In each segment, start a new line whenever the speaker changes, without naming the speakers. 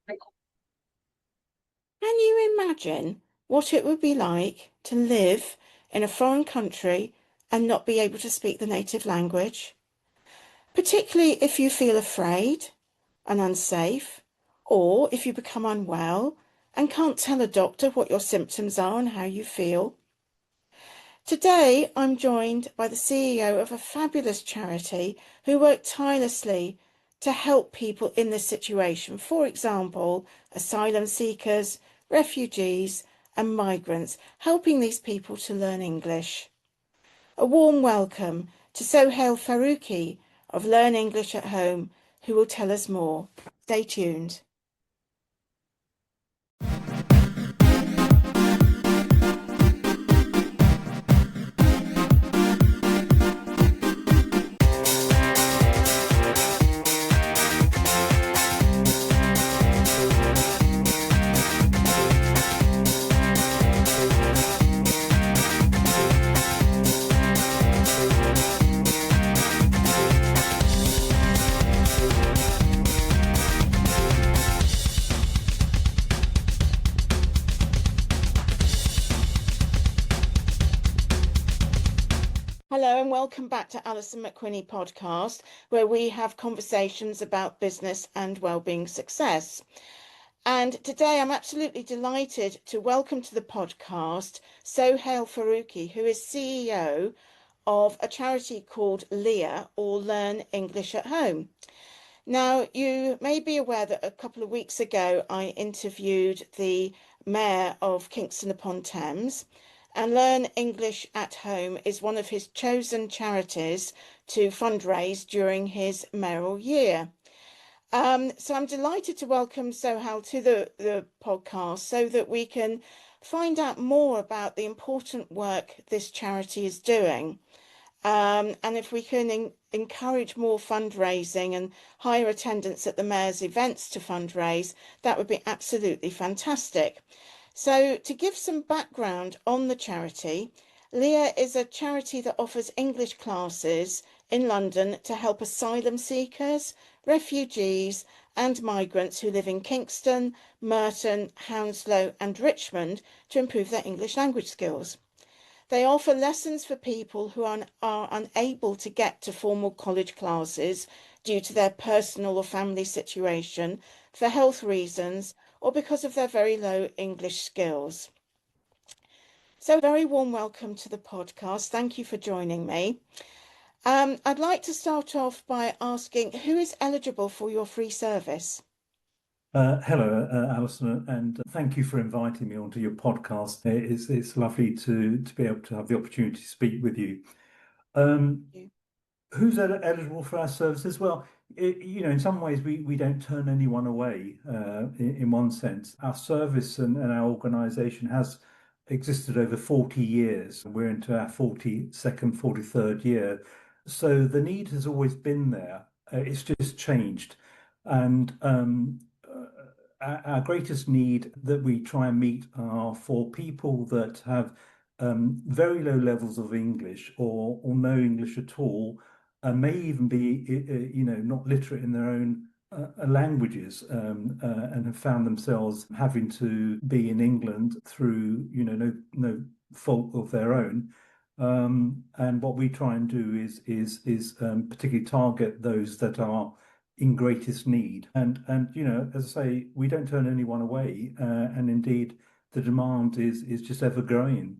Can you imagine what it would be like to live in a foreign country and not be able to speak the native language? Particularly if you feel afraid and unsafe, or if you become unwell and can't tell a doctor what your symptoms are and how you feel. Today, I'm joined by the CEO of a fabulous charity who work tirelessly to help people in this situation. For example, asylum seekers, refugees, and migrants, helping these people to learn English. A warm welcome to Sohail Faruqi of Learn English at Home, who will tell us more. Stay tuned. Hello and welcome back to Alison McWhinnie podcast, where we have conversations about business and wellbeing success. And today I'm absolutely delighted to welcome to the podcast Sohail Faruqi, who is CEO of a charity called LEAH, or Learn English at Home. Now, you may be aware that a couple of weeks ago I interviewed the Mayor of Kingston upon Thames, and Learn English at Home is one of his chosen charities to fundraise during his mayoral year. So I'm delighted to welcome Sohail to the podcast so that we can find out more about the important work this charity is doing. And if we can encourage more fundraising and higher attendance at the Mayor's events to fundraise, that would be absolutely fantastic. So to give some background on the charity, LEAH is a charity that offers English classes in London to help asylum seekers, refugees and migrants who live in Kingston, Merton, Hounslow and Richmond to improve their English language skills. They offer lessons for people who are unable to get to formal college classes due to their personal or family situation, for health reasons, or because of their very low English skills. So, a very warm welcome to the podcast. Thank you for joining me. I'd like to start off by asking who is eligible for your free service?
Hello, Alison, and thank you for inviting me onto your podcast. It's lovely to be able to have the opportunity to speak with you. Who's eligible for our services? Well, in some ways we don't turn anyone away. In one sense, our service and our organisation has existed over 40 years. We're into our 42nd, 43rd year, so the need has always been there. It's just changed, and our greatest need that we try and meet are for people that have very low levels of English or no English at all, and may even be not literate in their own languages, and have found themselves having to be in England through no fault of their own. And what we try and do is particularly target those that are in greatest need. And as I say, we don't turn anyone away, and indeed the demand is just ever growing.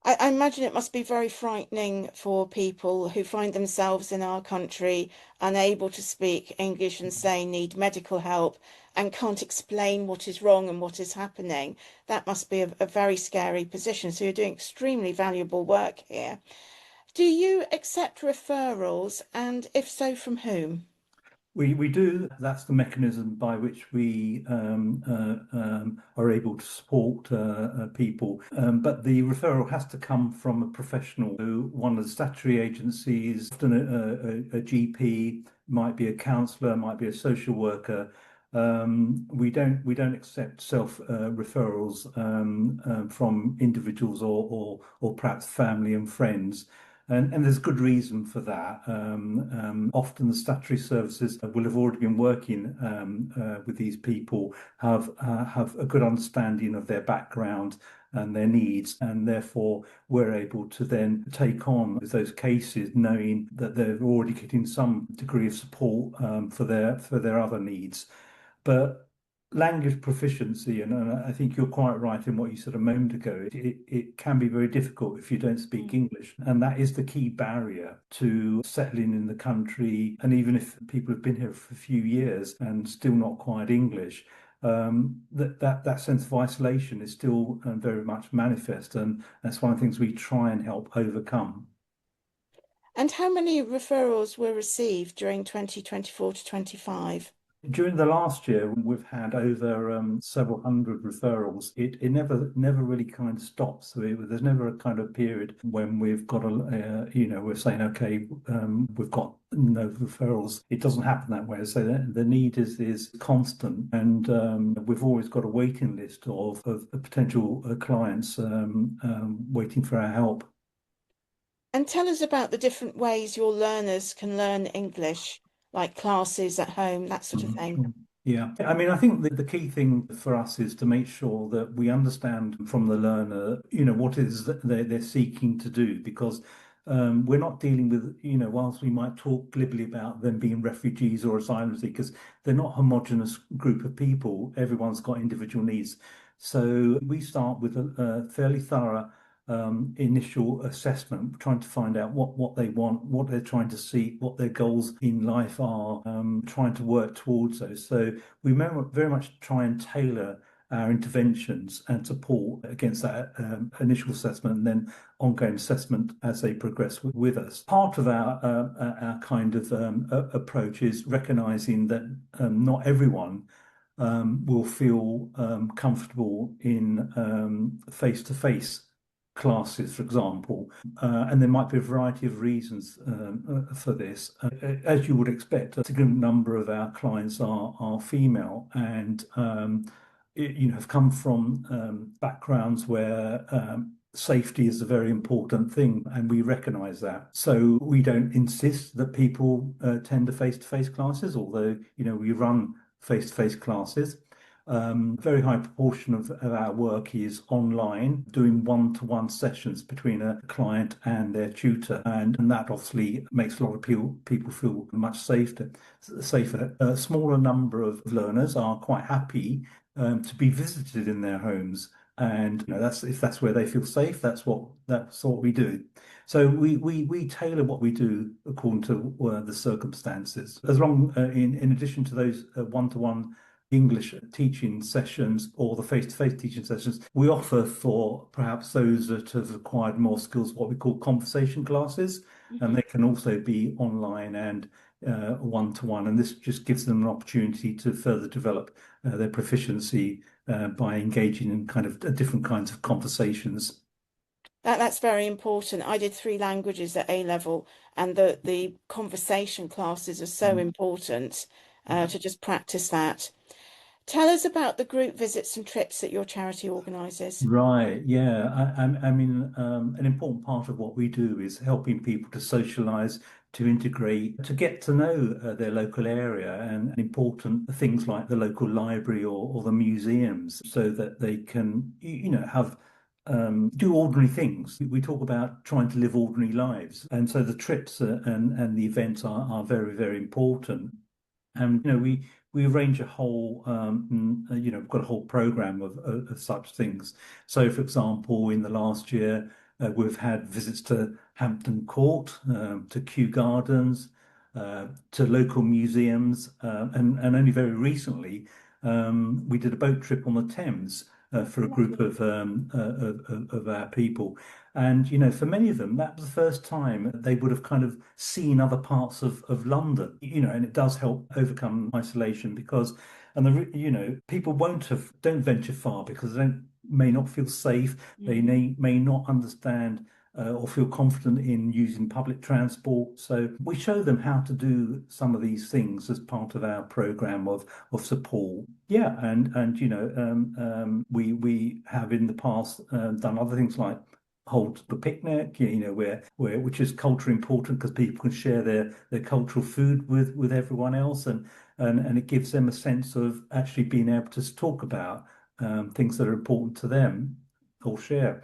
I imagine it must be very frightening for people who find themselves in our country unable to speak English and say need medical help and can't explain what is wrong and what is happening. That must be a very scary position. So you're doing extremely valuable work here. Do you accept referrals, and if so, from whom?
We do. That's the mechanism by which we are able to support people. But the referral has to come from a professional, one of the statutory agencies, often a GP, might be a counsellor, might be a social worker. We don't accept self referrals from individuals or perhaps family and friends. And there's good reason for that. Often the statutory services will have already been working with these people, have a good understanding of their background and their needs, and therefore we're able to then take on those cases, knowing that they're already getting some degree of support for their other needs. But language proficiency, and I think you're quite right in what you said a moment ago, it can be very difficult if you don't speak English. And that is the key barrier to settling in the country. And even if people have been here for a few years and still not quite English, that sense of isolation is still very much manifest. And that's one of the things we try and help overcome.
And how many referrals were received during 2024 to 25?
During the last year, we've had over several hundred referrals. It never really kind of stops. So there's never a kind of period when we've got we're saying, okay, we've got no referrals. It doesn't happen that way. So the need is constant, and we've always got a waiting list of potential clients waiting for our help.
And tell us about the different ways your learners can learn English, like classes at home, that sort of thing.
Sure. Yeah, I mean, I think the key thing for us is to make sure that we understand from the learner, what it is that they're seeking to do, because we're not dealing with, whilst we might talk glibly about them being refugees or asylum seekers, they're not a homogenous group of people. Everyone's got individual needs. So we start with a fairly thorough initial assessment, trying to find out what they want, what they're trying to see, what their goals in life are, trying to work towards those. So we very much try and tailor our interventions and support against that initial assessment and then ongoing assessment as they progress with us. Part of our kind of approach is recognizing that not everyone will feel comfortable in face-to-face classes, for example, and there might be a variety of reasons for this. As you would expect, a significant number of our clients are female and have come from backgrounds where safety is a very important thing, and we recognise that. So we don't insist that people attend to face-to-face classes, although we run face-to-face classes. Very high proportion of our work is online, doing one-to-one sessions between a client and their tutor, and that obviously makes a lot of people feel much safer. A smaller number of learners are quite happy to be visited in their homes, and if that's where they feel safe, that's what we do. So we tailor what we do according to the circumstances. As long in addition to those one-to-one English teaching sessions or the face-to-face teaching sessions, we offer for perhaps those that have acquired more skills what we call conversation classes, and they can also be online and one-to-one, and this just gives them an opportunity to further develop their proficiency by engaging in kind of different kinds of conversations.
That's very important. I did 3 languages at A level, and the conversation classes are so important to just practice that. Tell us about the group visits and trips that your charity organises.
Right, yeah. I mean, an important part of what we do is helping people to socialize, to integrate, to get to know their local area and important things like the local library or the museums, so that they can, have do ordinary things. We talk about trying to live ordinary lives, and so the trips and the events are very, very important. And we arrange a whole we've got a whole program of such things. So, for example, in the last year, we've had visits to Hampton Court, to Kew Gardens, to local museums, and only very recently we did a boat trip on the Thames. For a group of our people, and for many of them, that was the first time they would have kind of seen other parts of London. And it does help overcome isolation, because, people don't venture far because they may not feel safe. They may not understand or feel confident in using public transport. So we show them how to do some of these things as part of our program of support. Yeah, and we have in the past done other things like hold the picnic, where which is culturally important because people can share their cultural food with everyone else, and it gives them a sense of actually being able to talk about things that are important to them or share.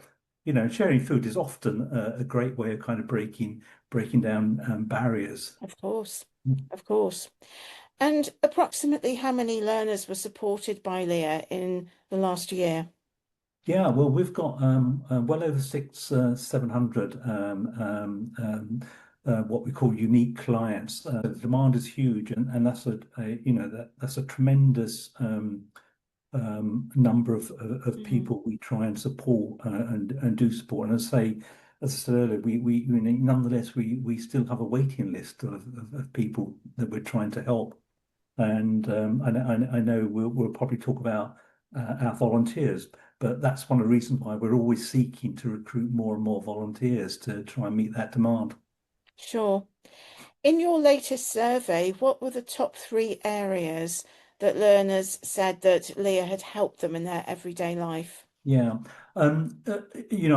Sharing food is often a great way of kind of breaking down barriers.
Of course, of course. And approximately how many learners were supported by LEAH in the last year?
Yeah, well, we've got well over 700 what we call unique clients. The demand is huge, and that's that's a tremendous number of
Mm,
people we try and support and do support. And as I said earlier, nonetheless we still have a waiting list of people that we're trying to help. And I know we'll probably talk about our volunteers, but that's one of the reasons why we're always seeking to recruit more and more volunteers to try and meet that demand.
sure. In your latest survey, what were the top three areas that learners said that LEAH had helped them in their everyday life?
Yeah. I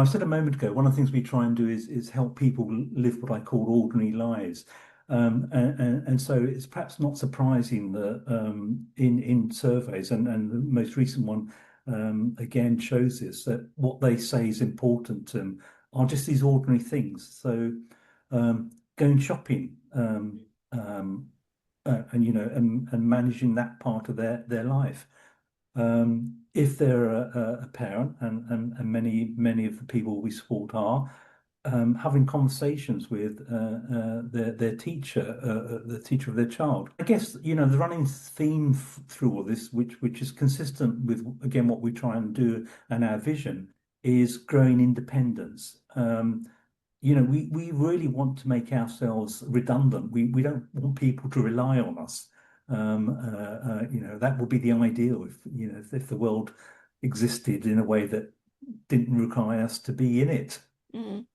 said a moment ago, one of the things we try and do is help people live what I call ordinary lives. And so it's perhaps not surprising that in surveys, and the most recent one again shows this, that what they say is important to them are just these ordinary things. So going shopping, and managing that part of their life. If they're a parent, and many of the people we support are, having conversations with their teacher, the teacher of their child. I guess the running theme through all this, which is consistent with again what we try and do and our vision, is growing independence. We really want to make ourselves redundant. We don't want people to rely on us. That would be the ideal if the world existed in a way that didn't require us to be in it.
Mm.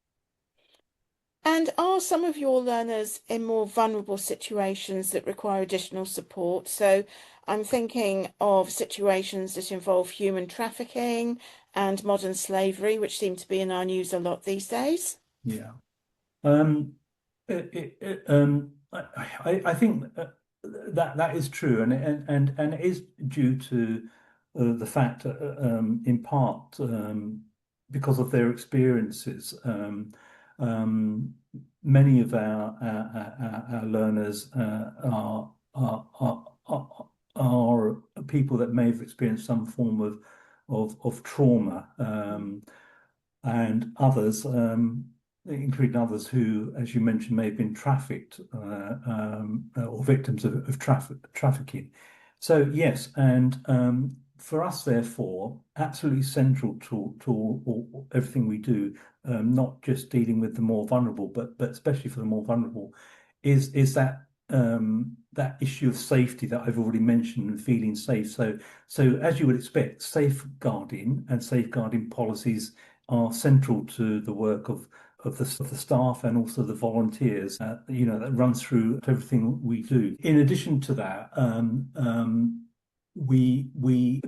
And are some of your learners in more vulnerable situations that require additional support? So I'm thinking of situations that involve human trafficking and modern slavery, which seem to be in our news a lot these days.
Yeah. Um, I think that is true, and it is due to the fact, in part, because of their experiences. Um, Many of our learners are people that may have experienced some form of trauma, and others, including others who, as you mentioned, may have been trafficked, or victims of trafficking. So yes, and for us, therefore, absolutely central to everything we do, not just dealing with the more vulnerable, but especially for the more vulnerable, is that issue of safety that I've already mentioned, and feeling safe. So as you would expect, safeguarding policies are central to the work of the staff and also the volunteers. That runs through everything we do. In addition to that, we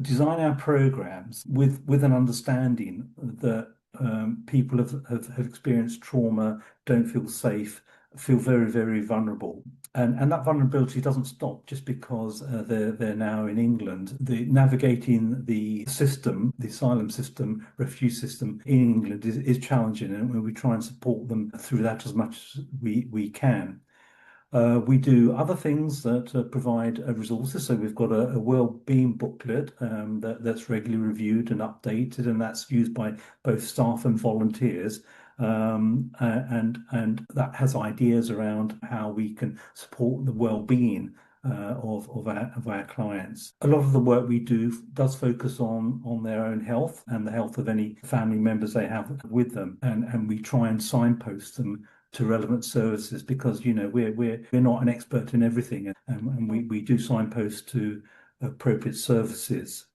design our programs with an understanding that people have experienced trauma, don't feel safe, feel very, very vulnerable. And that vulnerability doesn't stop just because they're now in England. The navigating the system, the asylum system, refugee system in England is challenging, and we try and support them through that as much as we can. We do other things that provide resources. So we've got a well-being booklet that's regularly reviewed and updated, and that's used by both staff and volunteers. And that has ideas around how we can support the well-being of our clients. A lot of the work we do does focus on their own health and the health of any family members they have with them, and we try and signpost them to relevant services, because we're not an expert in everything, and we do signpost to appropriate services.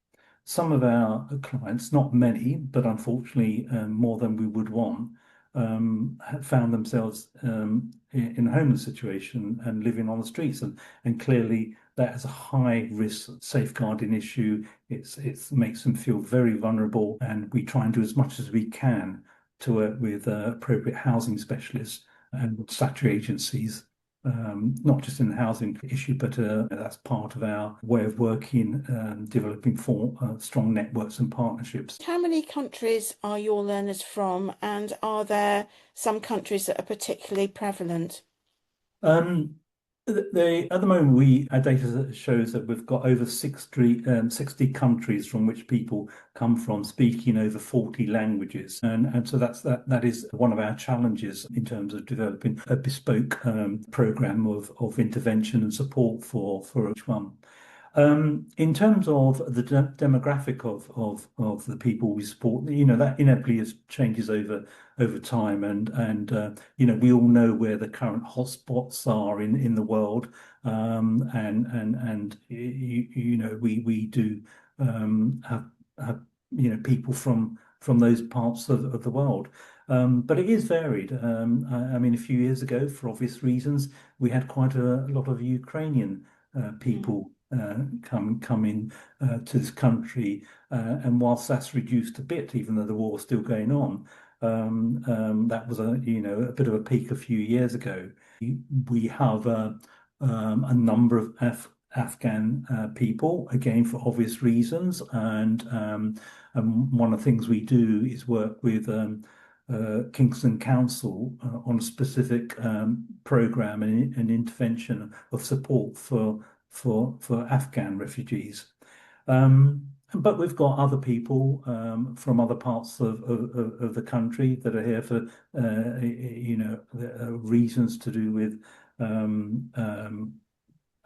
Some of our clients, not many, but unfortunately more than we would want, have found themselves in a homeless situation and living on the streets, and clearly that is a high risk safeguarding issue. It makes them feel very vulnerable, and we try and do as much as we can to work with appropriate housing specialists and statutory agencies. Not just in the housing issue, but that's part of our way of working, developing strong networks and partnerships.
How many countries are your learners from, and are there some countries that are particularly prevalent?
Um, at the moment, our data shows that we've got over 60 countries from which people come from, speaking over 40 languages, and so that is one of our challenges in terms of developing a bespoke program of intervention and support for each one. In terms of the demographic of the people we support, that inevitably changes over time, and we all know where the current hotspots are in the world, and we do have people from those parts of the world. But it is varied. I mean, a few years ago, for obvious reasons, we had quite a lot of Ukrainian people come in to this country, and whilst that's reduced a bit, even though the war's still going on, that was a bit of a peak a few years ago. We have a number of Afghan people, again for obvious reasons, and one of the things we do is work with Kingston Council on a specific program and intervention of support for Afghan refugees. But we've got other people from other parts of the country that are here for reasons to do with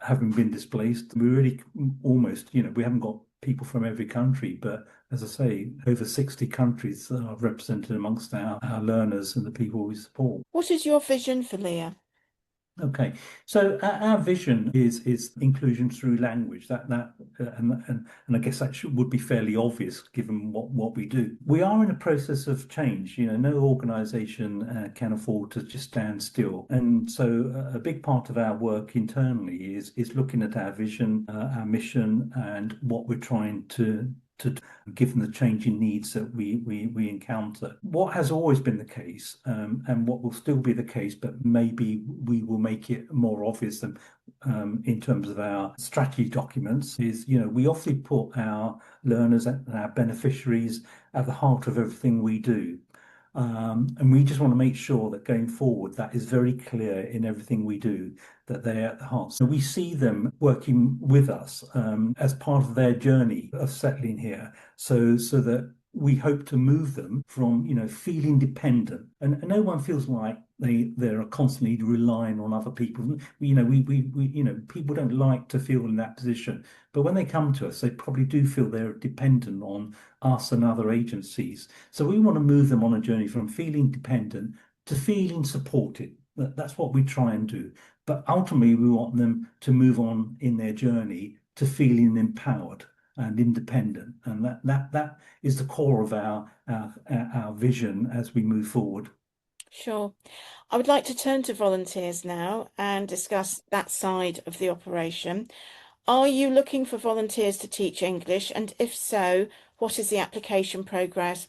having been displaced. We really almost, we haven't got people from every country, but as I say, over 60 countries are represented amongst our learners and the people we support.
What is your vision for LEAH?
Okay, so our vision is inclusion through language. And I guess that would be fairly obvious given what we do. We are in a process of change. No organisation can afford to just stand still, and so a big part of our work internally is looking at our vision, our mission, and what we're trying to given the changing needs that we encounter. What has always been the case, and what will still be the case, but maybe we will make it more obvious than in terms of our strategy documents, is we often put our learners and our beneficiaries at the heart of everything we do. And we just want to make sure that going forward, that is very clear in everything we do, that they're at the heart. So we see them working with us as part of their journey of settling here, so that we hope to move them from, feeling dependent, and no one feels like they're constantly relying on other people. People don't like to feel in that position, but when they come to us, they probably do feel they're dependent on us and other agencies. So we want to move them on a journey from feeling dependent to feeling supported. That's what we try and do. But ultimately, we want them to move on in their journey to feeling empowered and independent, and that is the core of our vision as we move forward.
Sure. I would like to turn to volunteers now and discuss that side of the operation. Are you looking for volunteers to teach English? And if so, what is the application process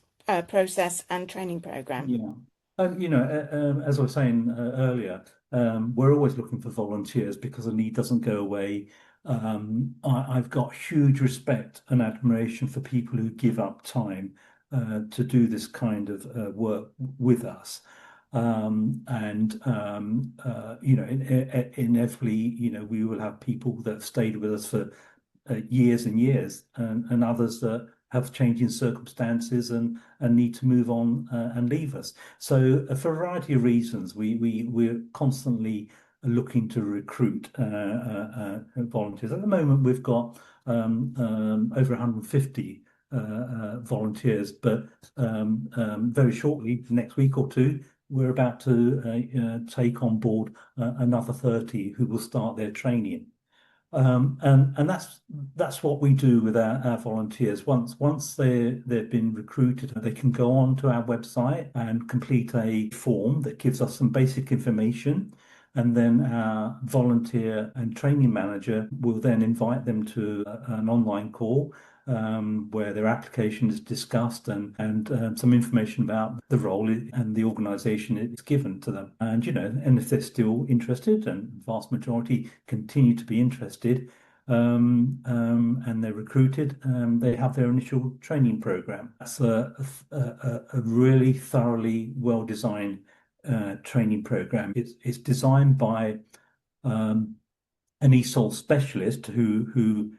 and training program?
Yeah. As I was saying earlier, we're always looking for volunteers because the need doesn't go away. I've got huge respect and admiration for people who give up time to do this kind of work with us. Inevitably, we will have people that have stayed with us for years and years, and others that have changing circumstances and need to move on and leave us. So, for a variety of reasons, we're constantly looking to recruit volunteers. At the moment, we've got over 150 volunteers, but very shortly, next week or two, we're about to take on board another 30 who will start their training. And that's what we do with our volunteers. Once they've been recruited, they can go on to our website and complete a form that gives us some basic information. And then our volunteer and training manager will then invite them to an online call where their application is discussed and some information about the role and the organisation is given to them. And, and if they're still interested, and the vast majority continue to be interested, and they're recruited, they have their initial training program. That's a really thoroughly well-designed training program. It's designed by an ESOL specialist who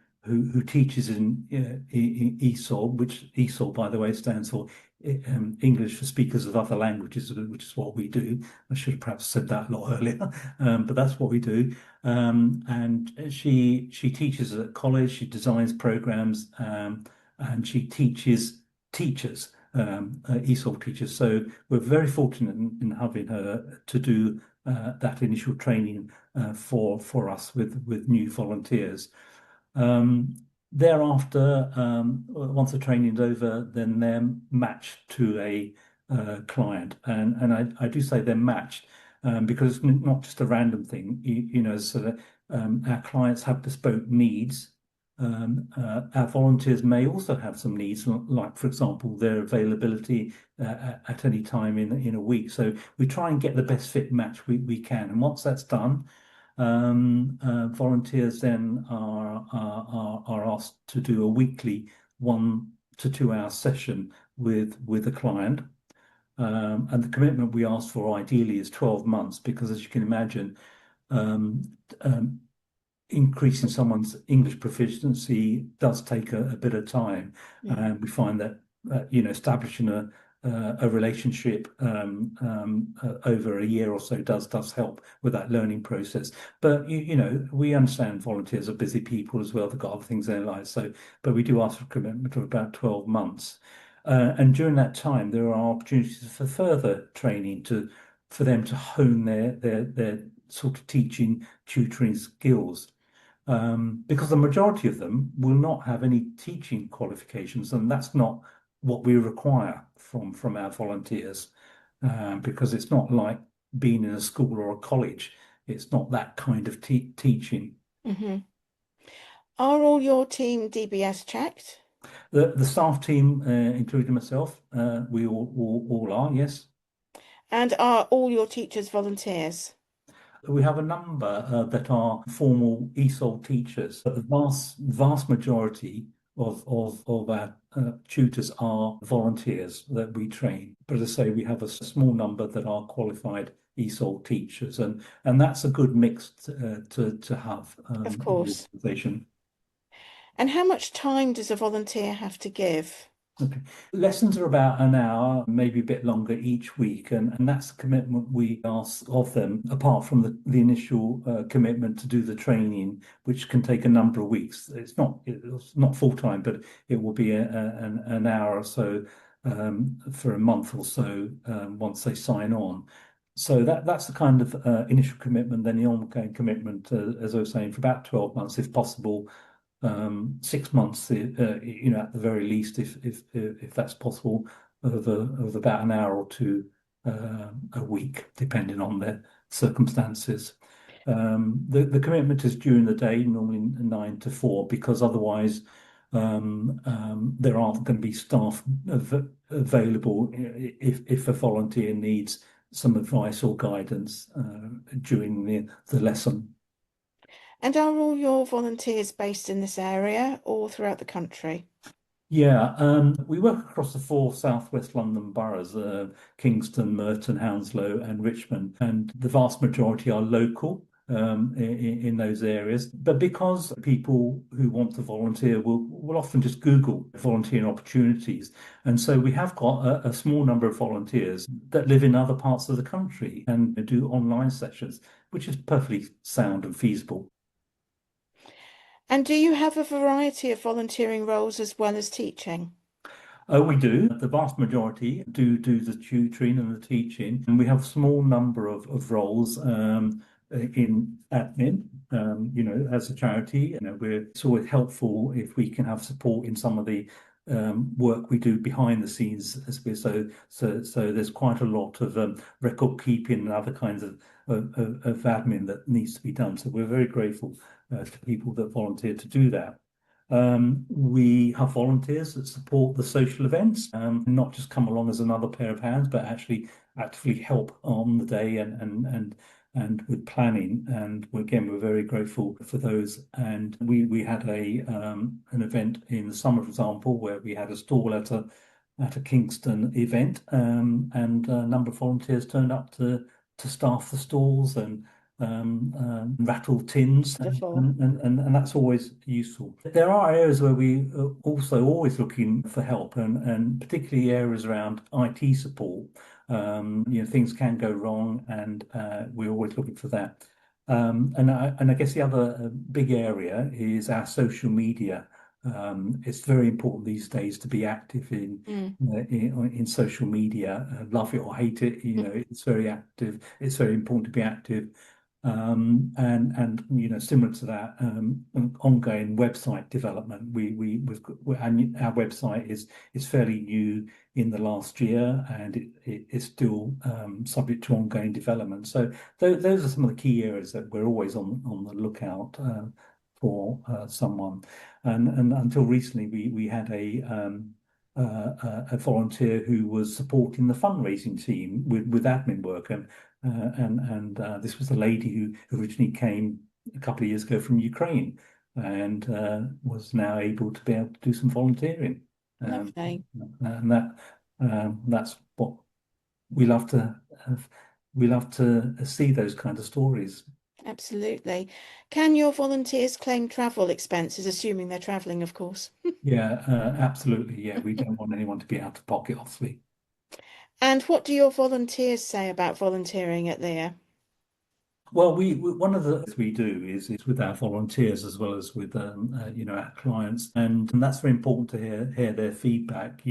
teaches in ESOL, which ESOL, by the way, stands for English for Speakers of Other Languages, which is what we do. I should have perhaps said that a lot earlier, but that's what we do. And she teaches at college. She designs programs, and she teaches teachers. ESOL teachers. So we're very fortunate in having her to do that initial training for us with new volunteers. Thereafter, once the training's over, then they're matched to a client, and I do say they're matched because it's not just a random thing. So that our clients have bespoke needs. Our volunteers may also have some needs, like, for example, their availability at any time in a week. So we try and get the best fit match we can. And once that's done, volunteers then are asked to do a weekly 1 to 2 hour session with a client. And the commitment we ask for ideally is 12 months, because as you can imagine, um, um, increasing someone's English proficiency does take a bit of time, and we find that establishing a relationship over a year or so does help with that learning process. But we understand volunteers are busy people as well. They've got other things in their lives. But we do ask for a commitment of about 12 months. And during that time, there are opportunities for further training for them to hone their sort of teaching, tutoring skills. Because the majority of them will not have any teaching qualifications, and that's not what we require from our volunteers, because it's not like being in a school or a college. It's not that kind of teaching.
Mm-hmm. Are all your team DBS checked?
The staff team, including myself, we all are, yes.
And are all your teachers volunteers?
We have a number that are formal ESOL teachers, but the vast majority of our tutors are volunteers that we train. But as I say, we have a small number that are qualified ESOL teachers, and that's a good mix to have
Of
in the
course.
organisation.
And how much time does a volunteer have to give?
Okay. Lessons are about an hour, maybe a bit longer each week, and that's the commitment we ask of them, apart from the initial commitment to do the training, which can take a number of weeks. It's not full time, but it will be an hour or so for a month or so once they sign on. So that's the kind of initial commitment. Then the ongoing commitment, as I was saying, for about 12 months, if possible. 6 months, at the very least, if that's possible, of about an hour or two a week, depending on their circumstances. The commitment is during the day, normally 9 to 4, because otherwise there aren't going to be staff available if a volunteer needs some advice or guidance during the lesson.
And are all your volunteers based in this area or throughout the country?
Yeah, we work across the 4 southwest London boroughs, Kingston, Merton, Hounslow, and Richmond, and the vast majority are local in those areas. But because people who want to volunteer will often just Google volunteering opportunities, and so we have got a small number of volunteers that live in other parts of the country and do online sessions, which is perfectly sound and feasible.
And do you have a variety of volunteering roles as well as teaching?
Oh, we do. The vast majority do the tutoring and the teaching, and we have a small number of roles in admin. As a charity, it's always helpful if we can have support in some of the work we do behind the scenes. So there's quite a lot of record keeping and other kinds of admin that needs to be done. So we're very grateful to people that volunteer to do that. We have volunteers that support the social events, not just come along as another pair of hands, but actually actively help on the day and with planning. And again, we're very grateful for those. And we had an event in the summer, for example, where we had a stall at a Kingston event, and a number of volunteers turned up to staff the stalls and rattle tins,
Wonderful.
and that's always useful. There are areas where we are also always looking for help, and particularly areas around IT support. Things can go wrong, and we're always looking for that. And I guess the other big area is our social media. It's very important these days to be active
Mm.
in social media. Love it or hate it, it's very active. It's very important to be active. And similar to that, ongoing website development. Our website is fairly new in the last year, and it's still subject to ongoing development. So those are some of the key areas that we're always on the lookout for someone. And until recently, we had a volunteer who was supporting the fundraising team with admin work, and this was a lady who originally came a couple of years ago from Ukraine, and was now able to do some volunteering. Um,
Lovely.
and that's what we love to have. We love to see those kind of stories.
Absolutely. Can your volunteers claim travel expenses, assuming they're traveling, of course?
Yeah, absolutely. Yeah, we don't want anyone to be out of pocket, obviously.
And what do your volunteers say about volunteering at LEAH?
Well, one of the things we do is with our volunteers as well as with our clients, and that's very important to hear their feedback.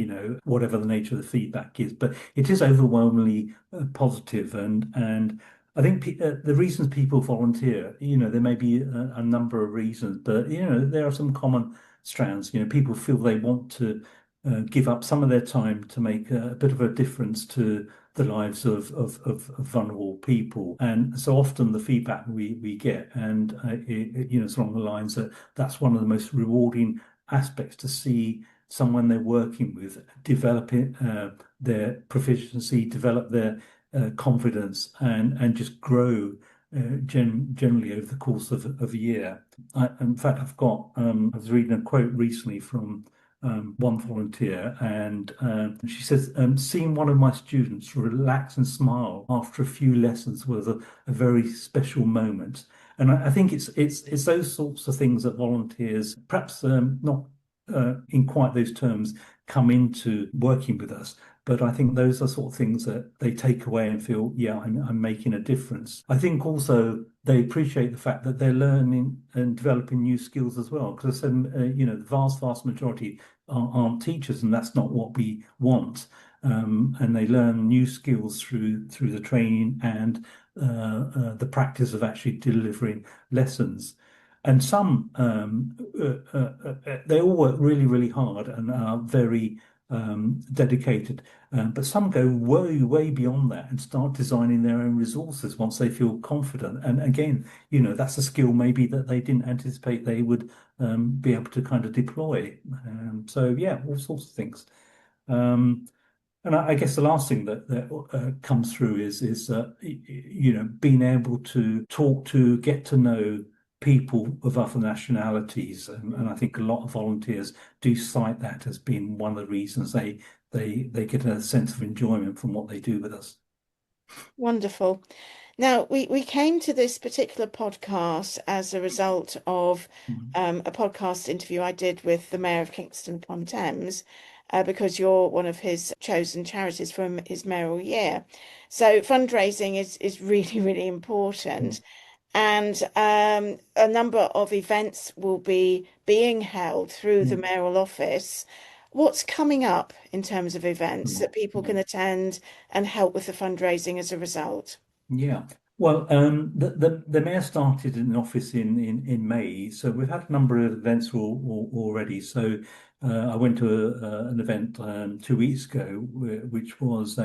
Whatever the nature of the feedback is, but it is overwhelmingly positive, and I think the reasons people volunteer, there may be a number of reasons, but there are some common strands. People feel they want to give up some of their time to make a bit of a difference to the lives of vulnerable people. And so often the feedback we get, and it's along the lines that that's one of the most rewarding aspects, to see someone they're working with develop their proficiency, develop their confidence, and just grow generally over the course of a year. In fact, I was reading a quote recently from one volunteer, and she says, seeing one of my students relax and smile after a few lessons was a very special moment. And I think it's those sorts of things that volunteers, perhaps not in quite those terms, come into working with us. But I think those are sort of things that they take away and feel, yeah, I'm making a difference. I think also they appreciate the fact that they're learning and developing new skills as well. Because I said, the vast majority aren't teachers, and that's not what we want. And they learn new skills through the training and the practice of actually delivering lessons. And some, they all work really, really hard and are very dedicated. But some go way, way beyond that and start designing their own resources once they feel confident. And again, that's a skill maybe that they didn't anticipate they would be able to kind of deploy. So yeah, all sorts of things. And I guess the last thing that comes through is being able to talk to, get to know people of other nationalities, and I think a lot of volunteers do cite that as being one of the reasons they get a sense of enjoyment from what they do with us.
Wonderful. Now, we came to this particular podcast as a result of
Mhm.
a podcast interview I did with the Mayor of Kingston upon Thames, because you're one of his chosen charities from his mayoral year. So fundraising is really, really important. And a number of events will be being held through the
Mm.
mayoral office. What's coming up in terms of events
Mm.
that people
Mm.
can attend and help with the fundraising as a result?
Yeah. Well, the mayor started an office in May, so we've had a number of events already. So I went to an event 2 weeks ago, which was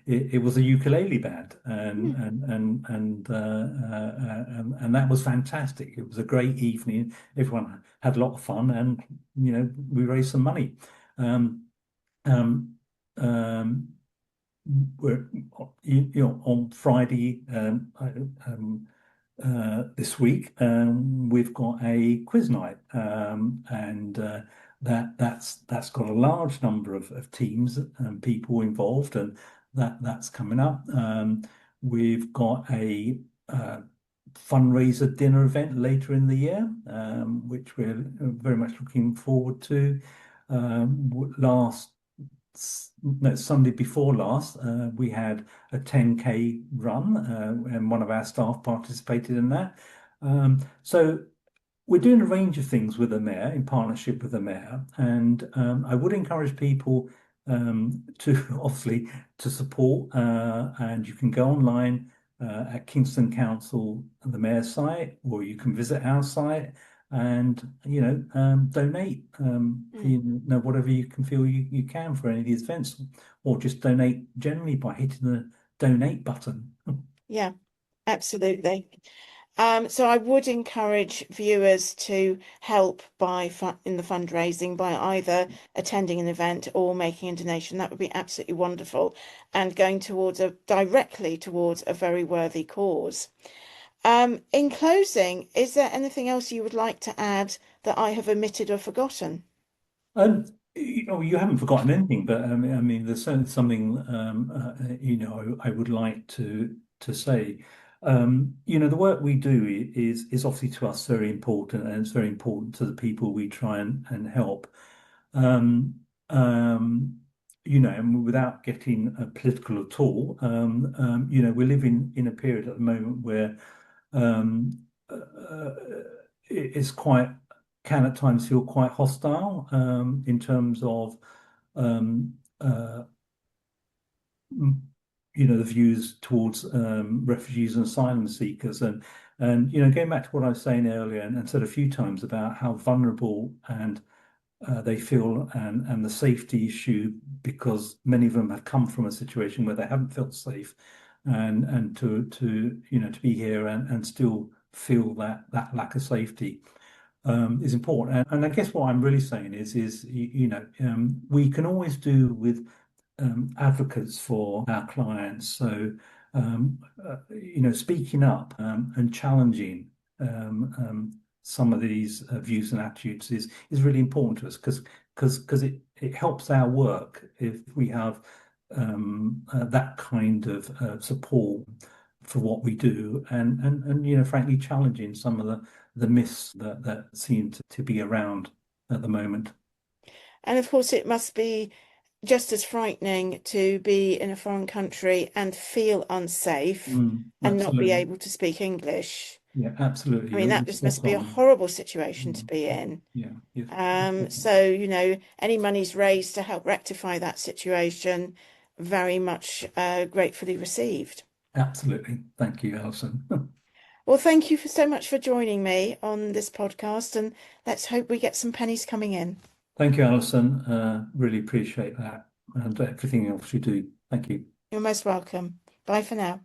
it was a ukulele band,
Hmm.
and that was fantastic. It was a great evening. Everyone had a lot of fun, and we raised some money. Um, um, um, we're, on Friday this week, we've got a quiz night, and that's got a large number of teams and people involved, and that's coming up. We've got a fundraiser dinner event later in the year, which we're very much looking forward to. Last no, Sunday before last, we had a 10K run, and one of our staff participated in that. So we're doing a range of things with the mayor in partnership with the mayor, and I would encourage people to obviously to support. And you can go online at Kingston Council, the mayor's site, or you can visit our site and donate.
Mm.
Whatever you can feel you can for any of these events, or just donate generally by hitting the donate button.
Yeah, absolutely. So I would encourage viewers to help in the fundraising by either attending an event or making a donation. That would be absolutely wonderful and going directly towards a very worthy cause. In closing, is there anything else you would like to add that I have omitted or forgotten?
You haven't forgotten anything, but I mean, there's certainly something I would like to say. The work we do is obviously to us very important, and it's very important to the people we try and help. Um, um, and without getting political at all, we're living in a period at the moment where um, it's quite can at times feel quite hostile in terms of um, uh, the views towards refugees and asylum seekers, and going back to what I was saying earlier and said a few times about how vulnerable and they feel, and the safety issue, because many of them have come from a situation where they haven't felt safe, and to be here and still feel that lack of safety is important. And I guess what I'm really saying is we can always do with advocates for our clients. So speaking up and challenging some of these views and attitudes is really important to us, because it helps our work if we have that kind of support for what we do, and frankly challenging some of the myths that seem to be around at the moment.
And of course, it must be just as frightening to be in a foreign country and feel unsafe and not be
Absolutely.
able to speak English.
Yeah, absolutely.
I mean, that
You're
just
spot
must be a
on.
horrible situation to
Mm,
be in.
yeah, yeah.
So, any monies raised to help rectify that situation, very much gratefully received.
Absolutely. Thank you, Alison.
Well, thank you for so much for joining me on this podcast, and let's hope we get some pennies coming in.
Thank you, Alison. Really appreciate that and everything else you do. Thank you.
You're most welcome. Bye for now.